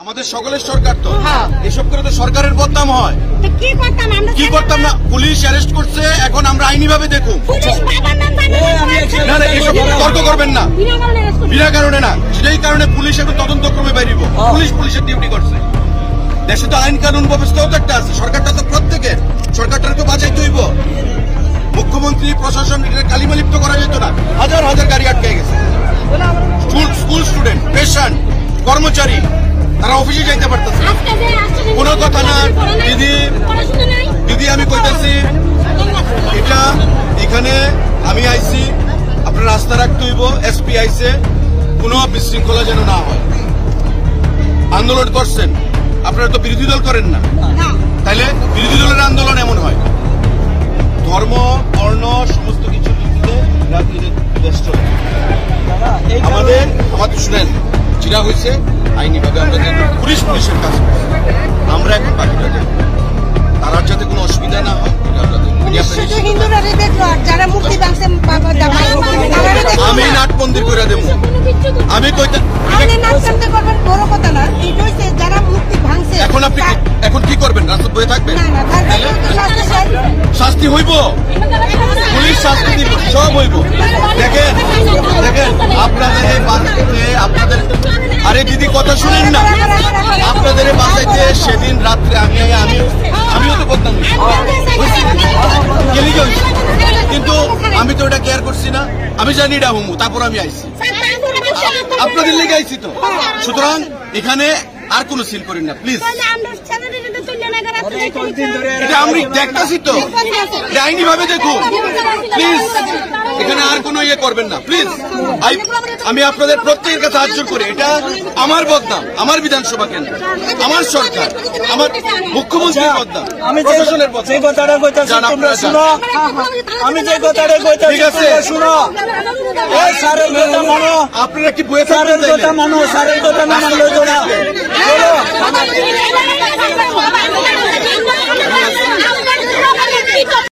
আমাদের সকলের সরকার তো এসব করে তো সরকারের বদনাম হয়। কি করতাম না, পুলিশ অ্যারেস্ট করছে, এখন আমরা আইনি ভাবে দেখুন। না না, এসব তর্ক করবেন না, বিনা কারণে না। সেই কারণে পুলিশ এখন তদন্তক্রমে বাইরিব। পুলিশের ডিউটি করছে। দেশে তো আইন কানুন ব্যবস্থাও তো একটা আছে, সরকারটা তো প্রত্যেকের, সরকারটা তো বাজাইতে হইব। মুখ্যমন্ত্রী প্রশাসন কালিমা লিপ্ত করা যেত না। হাজার হাজার গাড়ি আটকে গেছে, স্কুল স্টুডেন্ট, পেশেন্ট, কর্মচারী, তারা অফিসে যাইতে পারতেছে। কোনো কথা না দিদি, আমি কইতেছি এটা এখানে আমি আইছি, আপনার রাস্তা রাখতে হইব। এসপি আইছে, কোনো বিশৃঙ্খলা যেন না হয়। আন্দোলন করছেন, আপনারা তো বিরোধী দল করেন না, তাইলে বিরোধী দলের আন্দোলন এমন হয়। ধর্ম, বর্ণ সমস্ত কিছু ব্যস্ত আমাদের শুনেন, যেটা হয়েছে আইনিভাবে আমরা পুলিশের কাজ আমরা এখন বাকিটা দেব, তার যাতে কোনো অসুবিধা না হয়। আমি নাট মন্দির করে দেবো। আমি এখন আপনি এখন কি করবেন? রাস্তা বয়ে থাকবেন? শাস্তি হইব, পুলিশ শাস্তি দিব, সব হইব। দেখেন আপনাদের এই বাসাইতে, আপনাদের আরে দিদি কথা শুনেন না, আপনাদের এই বাসাইতে সেদিন রাত্রে আমিও তো করতাম, কিন্তু আমি তো ওটা কেয়ার করছি না। আমি জানি এটা হুমু, তারপর আমি আইছি, আপনাদের লেগে আইছি তো। সুতরাং এখানে আর কোনো সিল করেন না প্লিজ। এটা আমি দেখতেছি তো, আইনি ভাবে দেখুন প্লিজ। এখানে আর কোনো ইয়ে করবেন না প্লিজ। আমি আপনাদের প্রত্যেকের কাছে হাত জোর করে, এটা আমার বদনাম, আমার বিধানসভা কেন্দ্র, আমার সরকার, আমার মুখ্যমন্ত্রীর বদনাম, প্রশাসনের বদনাম। আমি যে কথাটা কইতাছি, ঠিক আছে শুনো, আপনারা কি বয়ে থাকবেন? কথা মানো, স্যারের কথা না মানলে তো না।